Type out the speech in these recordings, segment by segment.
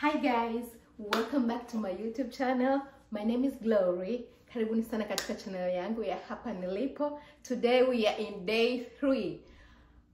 Hi guys, welcome back to my YouTube channel. My name is Glory. Karibuni sana katika channel yangu ya Hapa Nilipo. Today we are in day 3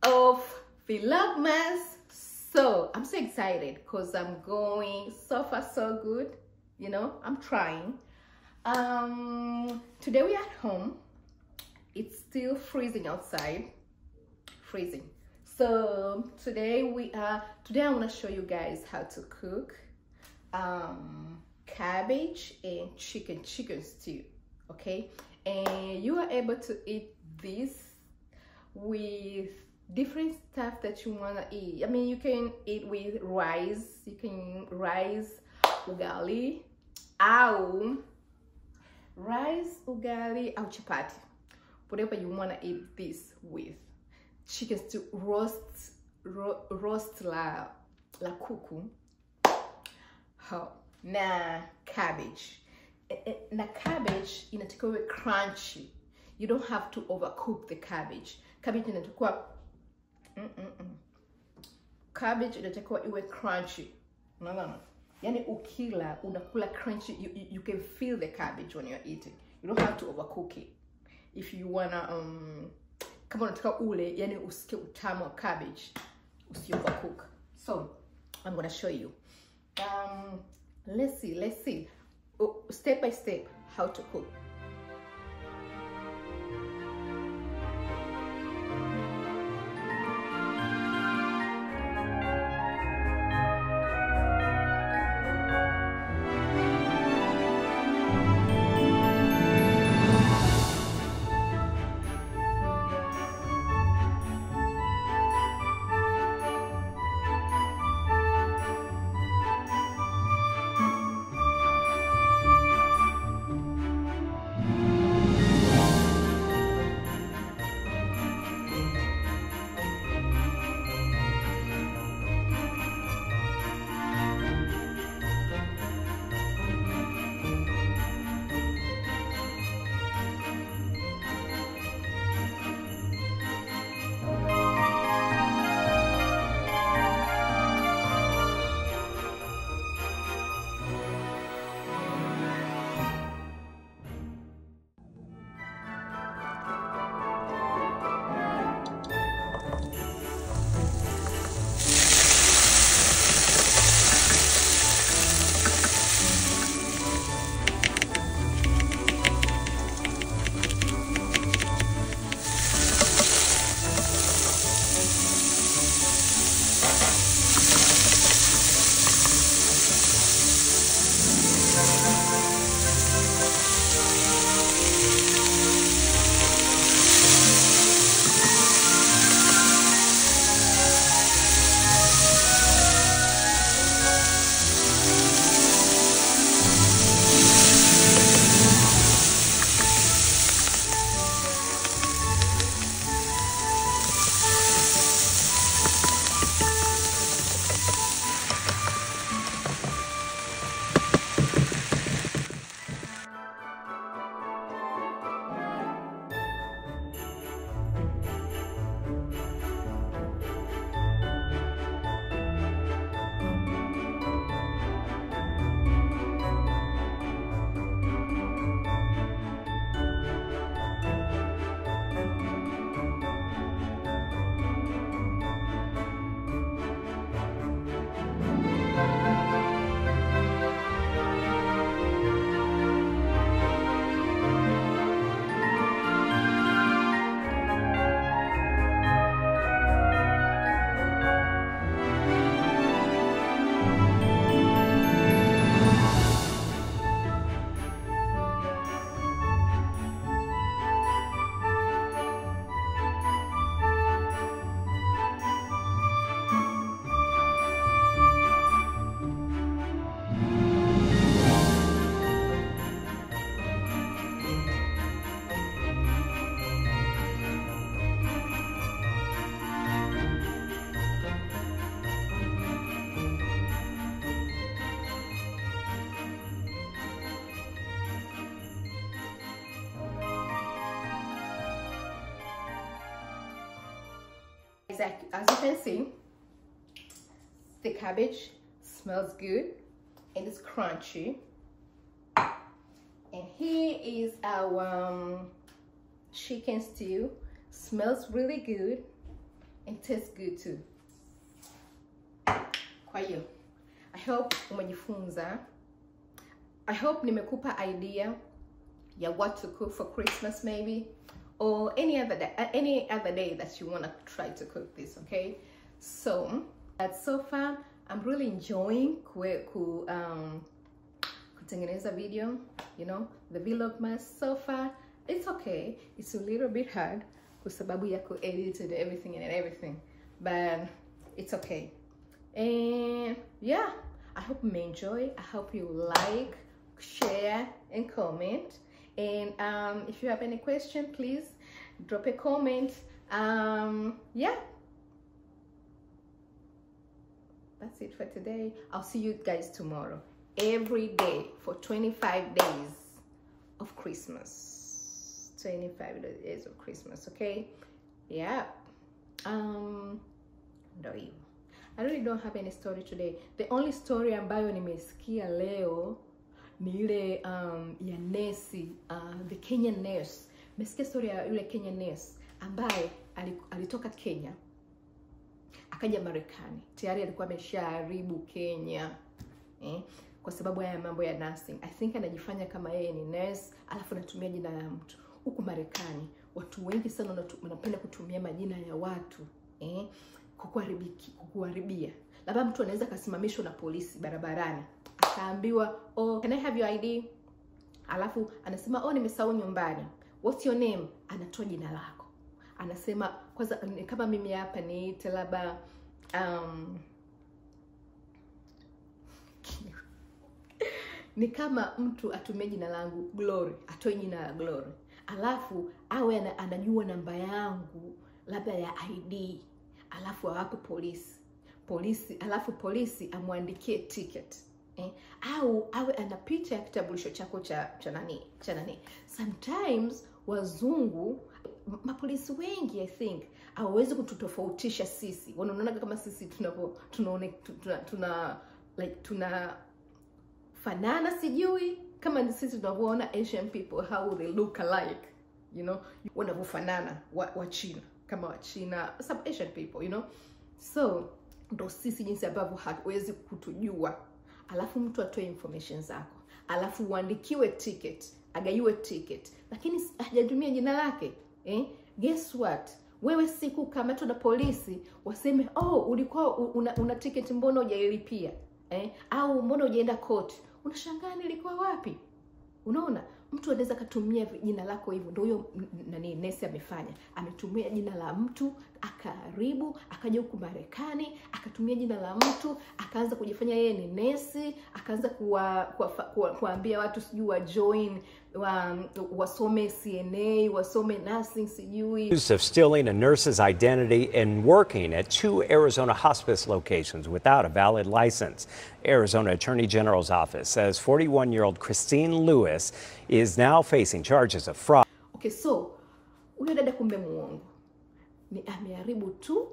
of Vlogmas. So I'm so excited because I'm going so far so good. You know, I'm trying. Today we are at home. It's still freezing outside. Freezing. So today I want to show you guys how to cook cabbage and chicken stew. Okay, and you are able to eat this with different stuff that you want to eat. I mean, you can eat with rice. You can ugali au chapati, whatever you want to eat this with. Chicken stew, roast la kuku na cabbage. Na cabbage inatakiwa crunchy. You don't have to overcook the cabbage. Cabbage inatakiwa iwe crunchy. Unaona? Yani ukila unakula crunchy. You can feel the cabbage when you're eating. You don't have to overcook it. If you wanna kama unataka ule yani usikie utamu wa cabbage, usi overcook. So I'm gonna show you. Let's see step by step how to cook. As you can see, the cabbage smells good and it's crunchy. And here is our chicken stew. Smells really good and tastes good too. Kwa hiyo, I hope umejifunza. I hope nimekupa idea ya what to cook for Christmas maybe, or any other day that you want to try to cook this, okay? So far I'm really enjoying kutengeneza video, you know, the vlogmas. So far it's okay. It's a little bit hard kwa sababu ya edit and everything, but it's okay. And yeah, I hope you enjoy. I hope you like, share and comment. And if you have any question, please drop a comment. Yeah, that's it for today. I'll see you guys tomorrow, every day for 25 days of Christmas. 25 days of Christmas, okay? Yeah. I really don't have any story today. The only story ambayo nimesikia leo ni ile ya nesi, the Kenyan nurse. Nimesikia story ya yule Kenyan nurse ambaye alitoka Kenya akaja Marekani. Tayari alikuwa ameshaharibu Kenya. Kwa sababu ya mambo ya nursing. I think anajifanya kama yeye ni nurse, alafu anatumia jina la mtu. Huku Marekani watu wengi sana wanapenda kutumia majina ya watu, kukuharibia. Labda mtu anaweza kasimamishwa na polisi barabarani, akaambiwa, "Oh, can I have your ID?" Alafu anasema, "Oh, nimesahau nyumbani. What's your name?" Anatoa jina lako. Anasema, kwanza kama mimi hapa niite labda ni kama mtu atumie jina langu Glory, atoe jina la Glory. Alafu awe anajua namba yangu labda ya ID. Alafu awape polisi, alafu polisi amwandikie ticket. Au awe ana picha ya kitambulisho chako cha nani. Sometimes wazungu, mapolisi wengi I think hawawezi kututofautisha sisi. Wanaona kama sisi tuna fanana, sijui kama sisi tunavyoona Asian people how they look alike, you know, wanavyofanana wa China, kama wa China, some Asian people, you know. So ndo sisi jinsi ambavyo hawezi kutujua. Alafu mtu atoe information zako, alafu uandikiwe ticket, agaiwe ticket, lakini hajatumia jina lake. Guess what? Wewe siku kamatwa na polisi waseme, "Oh, ulikuwa una ticket, mbona hujailipia?" Au mbona hujaenda court? Unashangaa nilikuwa wapi? Unaona, mtu anaweza kutumia jina lako hivyo. Ndio huyo nesi amefanya. Ametumia jina la mtu, akaharibu, akaja huku Marekani, akatumia jina la mtu, akaanza kujifanya yeye ni nesi, akaanza kuambia watu sijui wa join, wasome CNA, wasome nursing, sijui. Accused of stealing a nurse's identity and working at 2 Arizona hospice locations without a valid license. Arizona Attorney General's office says 41-year-old Christine Lewis is now facing charges of fraud. Okay, so huyo dada kumbe muongo. Ni ameharibu tu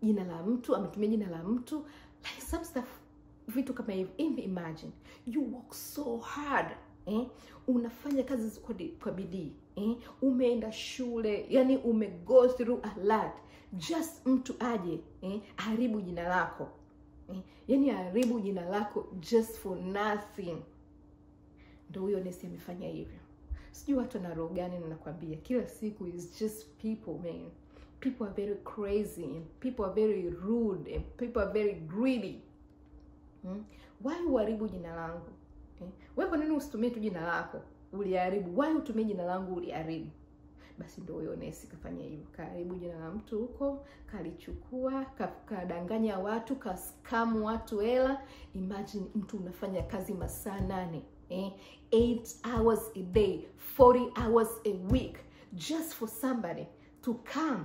jina la mtu, ametumia jina la mtu, like some stuff, vitu kama hivi. Imagine you work so hard, unafanya kazi kwa bidii, umeenda shule, yani go through a lot, just mtu aje haribu jina lako, yani haribu jina lako just for nothing. Ndio huyo nesi amefanya hivyo. Sijui watu wana roho gani, na nakwambia kila siku is just people, man. People are very crazy and people are very rude and people are very greedy. Why uharibu jina langu? Wewe kwa nini usitumie tu jina lako uliharibu? Why utumie jina langu uliharibu? Basi ndio huyo nesi kafanya hivyo. Kaharibu jina la mtu huko, kalichukua, kadanganya watu, kaskamu watu hela. Imagine mtu unafanya kazi masaa 8, 8 hours a day, 40 hours a week, just for somebody to come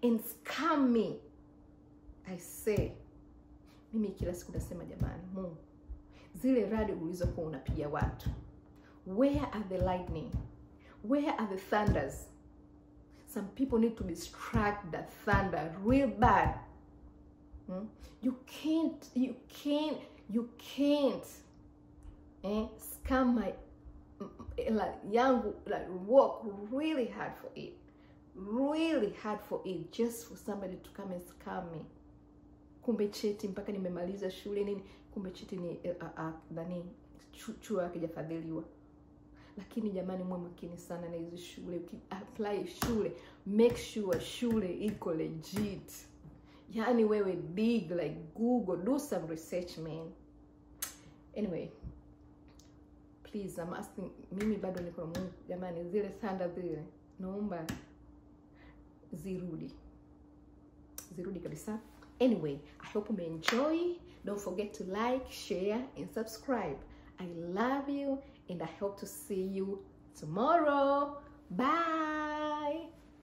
and scam me. I say, mimi kila siku nasema jamani, Mungu, zile radi ulizokuwa unapiga watu, where are the lightning? Where are the thunders? Some people need to be struck that thunder real bad. You can't scam my young, work really hard for it just for somebody to come and scam me. Kumbe cheti mpaka nimemaliza shule nini, kumbe cheti ni nani chuo hakijafadhiliwa. Lakini jamani, mwe makini sana na hizo shule. Uki-apply shule, make sure shule iko legit. Yani wewe dig, like Google, do some research, man. Anyway, please, I'm asking, mimi bado niko na Mungu jamani, zile sanda zile naomba zirudi kabisa. Anyway, I hope you enjoy. Don't forget to like, share, and subscribe. I love you, and I hope to see you tomorrow. Bye.